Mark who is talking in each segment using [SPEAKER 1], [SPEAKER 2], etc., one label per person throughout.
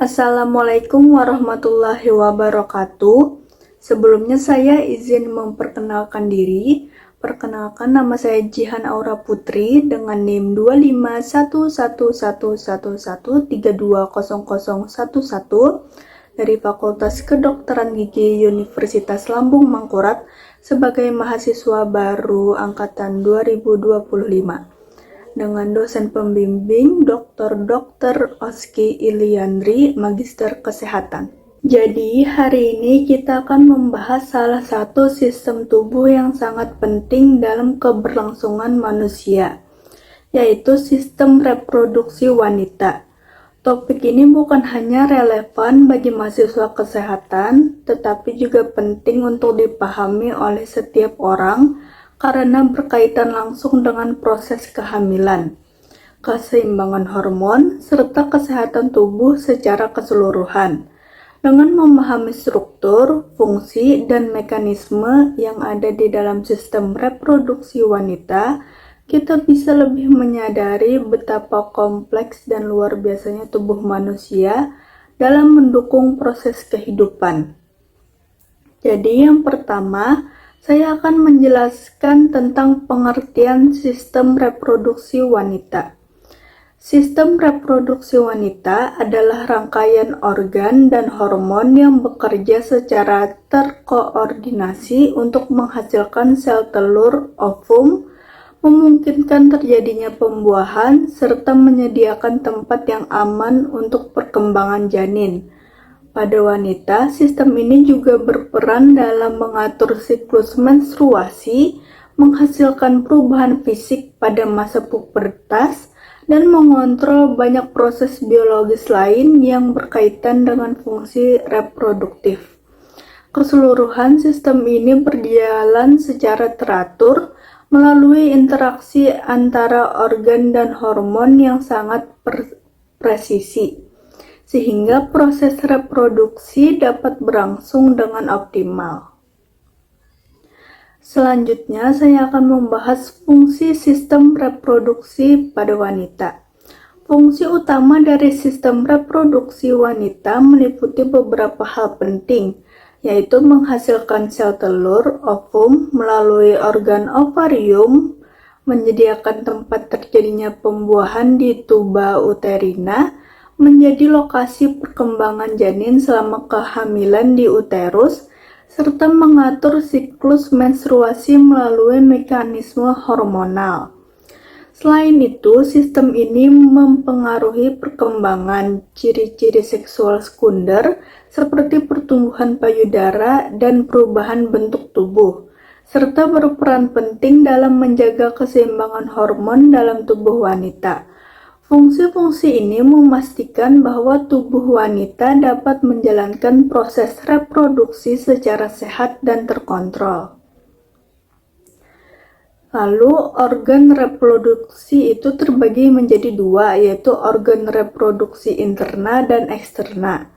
[SPEAKER 1] Assalamualaikum warahmatullahi wabarakatuh. Sebelumnya saya izin memperkenalkan diri. Perkenalkan, nama saya Jihan Aura Putri dengan NIM 2511111320011 dari Fakultas Kedokteran Gigi Universitas Lambung Mangkurat sebagai mahasiswa baru angkatan 2025. Dengan dosen pembimbing Dr. Oski Iliandri, Magister Kesehatan. Jadi, hari ini kita akan membahas salah satu sistem tubuh yang sangat penting dalam keberlangsungan manusia, yaitu sistem reproduksi wanita. Topik ini bukan hanya relevan bagi mahasiswa kesehatan, tetapi juga penting untuk dipahami oleh setiap orang karena berkaitan langsung dengan proses kehamilan, keseimbangan hormon, serta kesehatan tubuh secara keseluruhan. Dengan memahami struktur, fungsi, dan mekanisme yang ada di dalam sistem reproduksi wanita, kita bisa lebih menyadari betapa kompleks dan luar biasanya tubuh manusia dalam mendukung proses kehidupan. Jadi yang pertama, saya akan menjelaskan tentang pengertian sistem reproduksi wanita. Sistem reproduksi wanita adalah rangkaian organ dan hormon yang bekerja secara terkoordinasi untuk menghasilkan sel telur, ovum, memungkinkan terjadinya pembuahan, serta menyediakan tempat yang aman untuk perkembangan janin. Pada wanita, sistem ini juga berperan dalam mengatur siklus menstruasi, menghasilkan perubahan fisik pada masa pubertas, dan mengontrol banyak proses biologis lain yang berkaitan dengan fungsi reproduktif. Keseluruhan sistem ini berjalan secara teratur melalui interaksi antara organ dan hormon yang sangat presisi, sehingga proses reproduksi dapat berlangsung dengan optimal. Selanjutnya, saya akan membahas fungsi sistem reproduksi pada wanita. Fungsi utama dari sistem reproduksi wanita meliputi beberapa hal penting, yaitu menghasilkan sel telur, ovum, melalui organ ovarium, menyediakan tempat terjadinya pembuahan di tuba uterina, menjadi lokasi perkembangan janin selama kehamilan di uterus, serta mengatur siklus menstruasi melalui mekanisme hormonal. Selain itu, sistem ini mempengaruhi perkembangan ciri-ciri seksual sekunder seperti pertumbuhan payudara dan perubahan bentuk tubuh, serta berperan penting dalam menjaga keseimbangan hormon dalam tubuh wanita. Fungsi-fungsi ini memastikan bahwa tubuh wanita dapat menjalankan proses reproduksi secara sehat dan terkontrol. Lalu, organ reproduksi itu terbagi menjadi dua, yaitu organ reproduksi interna dan eksterna.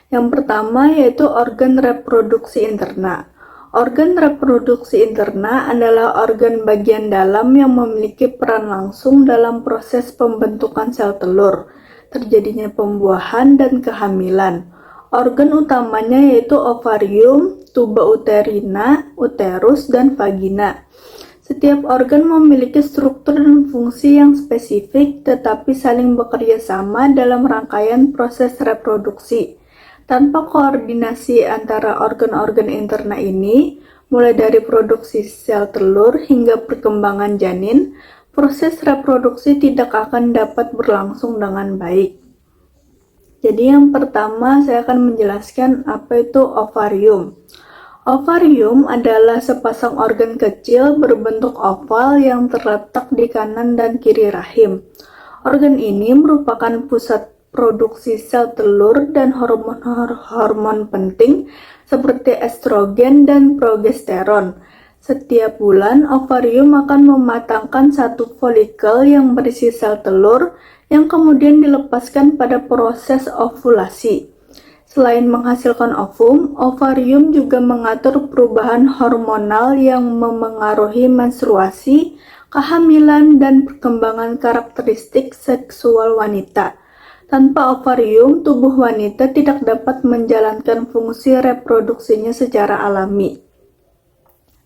[SPEAKER 1] Yang pertama yaitu organ reproduksi interna. Organ reproduksi interna adalah organ bagian dalam yang memiliki peran langsung dalam proses pembentukan sel telur, terjadinya pembuahan dan kehamilan. Organ utamanya yaitu ovarium, tuba uterina, uterus, dan vagina. Setiap organ memiliki struktur dan fungsi yang spesifik tetapi saling bekerja sama dalam rangkaian proses reproduksi. Tanpa koordinasi antara organ-organ interna ini, mulai dari produksi sel telur hingga perkembangan janin, proses reproduksi tidak akan dapat berlangsung dengan baik. Jadi yang pertama saya akan menjelaskan apa itu ovarium. Ovarium adalah sepasang organ kecil berbentuk oval yang terletak di kanan dan kiri rahim. Organ ini merupakan pusat produksi sel telur dan hormon-hormon penting seperti estrogen dan progesteron. Setiap bulan, ovarium akan mematangkan satu folikel yang berisi sel telur yang kemudian dilepaskan pada proses ovulasi. Selain menghasilkan ovum, ovarium juga mengatur perubahan hormonal yang memengaruhi menstruasi, kehamilan, dan perkembangan karakteristik seksual wanita. Tanpa ovarium, tubuh wanita tidak dapat menjalankan fungsi reproduksinya secara alami.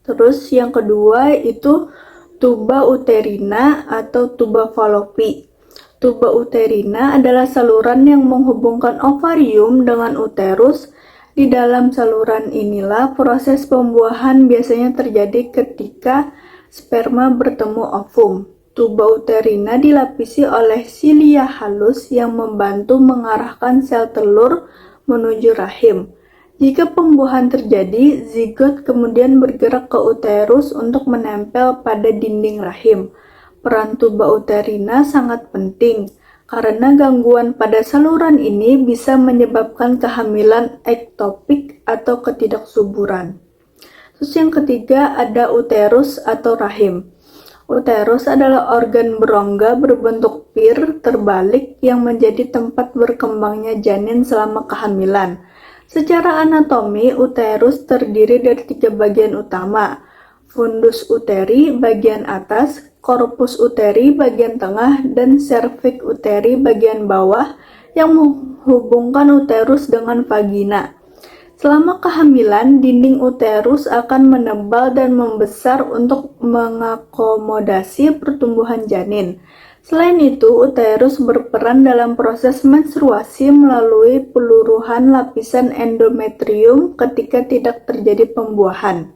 [SPEAKER 1] Terus yang kedua itu tuba uterina atau tuba falopi. Tuba uterina adalah saluran yang menghubungkan ovarium dengan uterus. Di dalam saluran inilah proses pembuahan biasanya terjadi ketika sperma bertemu ovum. Tuba uterina dilapisi oleh silia halus yang membantu mengarahkan sel telur menuju rahim. Jika pembuahan terjadi, zigot kemudian bergerak ke uterus untuk menempel pada dinding rahim. Peran tuba uterina sangat penting, karena gangguan pada saluran ini bisa menyebabkan kehamilan ektopik atau ketidaksuburan. Terus yang ketiga ada uterus atau rahim. Uterus adalah organ berongga berbentuk pir terbalik yang menjadi tempat berkembangnya janin selama kehamilan. Secara anatomi, uterus terdiri dari 3 bagian utama: fundus uteri bagian atas, corpus uteri bagian tengah, dan cervix uteri bagian bawah yang menghubungkan uterus dengan vagina. Selama kehamilan, dinding uterus akan menebal dan membesar untuk mengakomodasi pertumbuhan janin. Selain itu, uterus berperan dalam proses menstruasi melalui peluruhan lapisan endometrium ketika tidak terjadi pembuahan.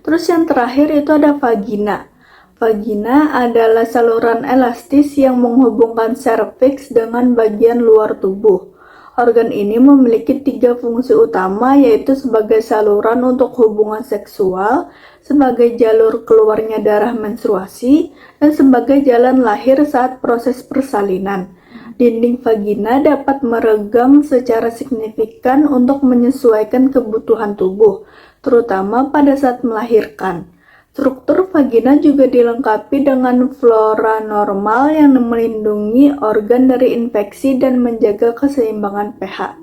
[SPEAKER 1] Terus yang terakhir itu ada vagina. Vagina adalah saluran elastis yang menghubungkan serviks dengan bagian luar tubuh. Organ ini memiliki 3 fungsi utama, yaitu sebagai saluran untuk hubungan seksual, sebagai jalur keluarnya darah menstruasi, dan sebagai jalan lahir saat proses persalinan. Dinding vagina dapat meregam secara signifikan untuk menyesuaikan kebutuhan tubuh, terutama pada saat melahirkan. Struktur vagina juga dilengkapi dengan flora normal yang melindungi organ dari infeksi dan menjaga keseimbangan pH.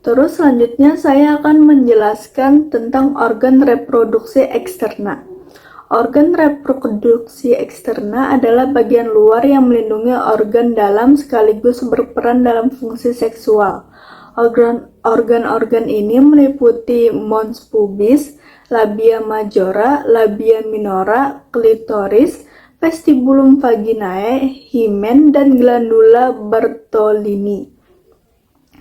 [SPEAKER 1] Terus selanjutnya saya akan menjelaskan tentang organ reproduksi eksterna. Organ reproduksi eksterna adalah bagian luar yang melindungi organ dalam sekaligus berperan dalam fungsi seksual. Organ-organ ini meliputi mons pubis, labia majora, labia minora, klitoris, vestibulum vaginae, himen, dan glandula Bartolini.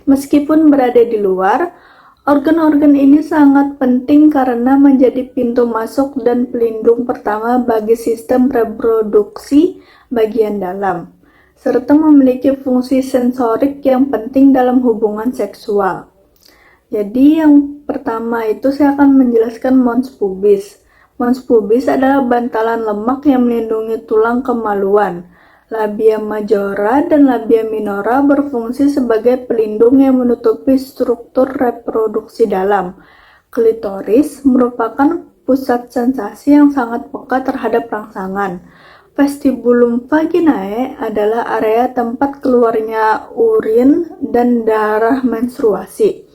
[SPEAKER 1] Meskipun berada di luar, organ-organ ini sangat penting karena menjadi pintu masuk dan pelindung pertama bagi sistem reproduksi bagian dalam, serta memiliki fungsi sensorik yang penting dalam hubungan seksual. Jadi yang pertama itu saya akan menjelaskan mons pubis. Mons pubis adalah bantalan lemak yang melindungi tulang kemaluan. Labia majora dan labia minora berfungsi sebagai pelindung yang menutupi struktur reproduksi dalam. Klitoris merupakan pusat sensasi yang sangat peka terhadap rangsangan. Vestibulum vaginae adalah area tempat keluarnya urin dan darah menstruasi.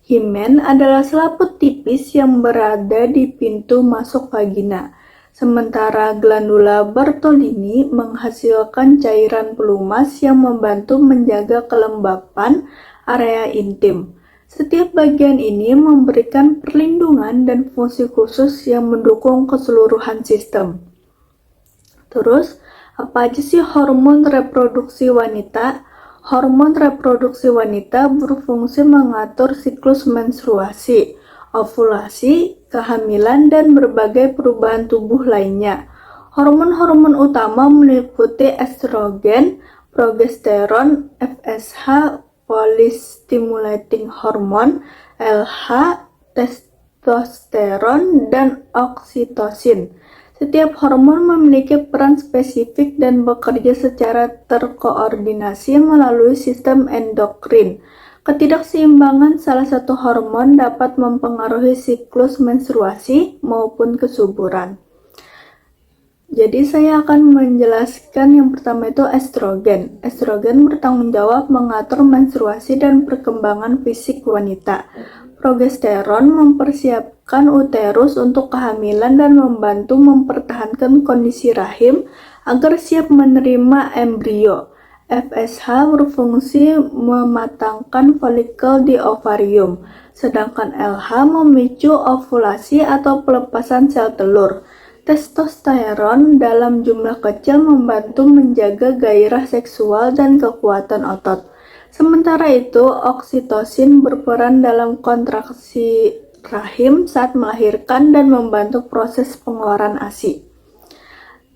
[SPEAKER 1] Himen adalah selaput tipis yang berada di pintu masuk vagina, sementara glandula Bartolini menghasilkan cairan pelumas yang membantu menjaga kelembapan area intim. Setiap bagian ini memberikan perlindungan dan fungsi khusus yang mendukung keseluruhan sistem. Terus, apa aja sih hormon reproduksi wanita? Hormon reproduksi wanita berfungsi mengatur siklus menstruasi, ovulasi, kehamilan, dan berbagai perubahan tubuh lainnya. Hormon-hormon utama meliputi estrogen, progesteron, FSH, polystimulating hormone, LH, testosteron, dan oksitosin. Setiap hormon memiliki peran spesifik dan bekerja secara terkoordinasi melalui sistem endokrin. Ketidakseimbangan salah satu hormon dapat mempengaruhi siklus menstruasi maupun kesuburan. Jadi saya akan menjelaskan yang pertama itu estrogen. Estrogen bertanggung jawab mengatur menstruasi dan perkembangan fisik wanita. Progesteron mempersiapkan uterus untuk kehamilan dan membantu mempertahankan kondisi rahim agar siap menerima embrio. FSH berfungsi mematangkan folikel di ovarium, sedangkan LH memicu ovulasi atau pelepasan sel telur. Testosteron dalam jumlah kecil membantu menjaga gairah seksual dan kekuatan otot. Sementara itu, oksitosin berperan dalam kontraksi rahim saat melahirkan dan membantu proses pengeluaran ASI.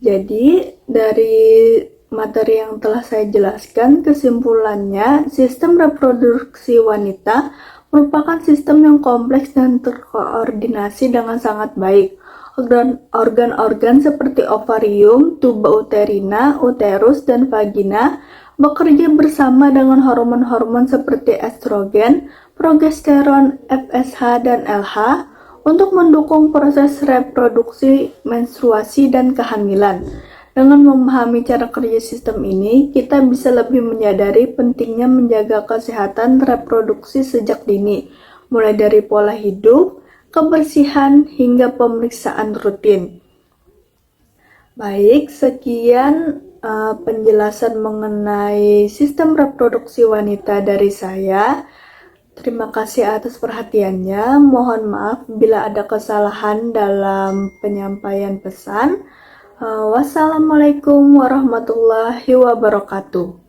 [SPEAKER 1] Jadi, dari materi yang telah saya jelaskan, kesimpulannya, sistem reproduksi wanita merupakan sistem yang kompleks dan terkoordinasi dengan sangat baik. Organ-organ seperti ovarium, tuba uterina, uterus, dan vagina bekerja bersama dengan hormon-hormon seperti estrogen, progesteron, FSH, dan LH untuk mendukung proses reproduksi, menstruasi, dan kehamilan. Dengan memahami cara kerja sistem ini, kita bisa lebih menyadari pentingnya menjaga kesehatan reproduksi sejak dini, mulai dari pola hidup, kebersihan, hingga pemeriksaan rutin. Baik, sekian penjelasan mengenai sistem reproduksi wanita dari saya. Terima kasih atas perhatiannya. Mohon maaf bila ada kesalahan dalam penyampaian pesan. Wassalamualaikum warahmatullahi wabarakatuh.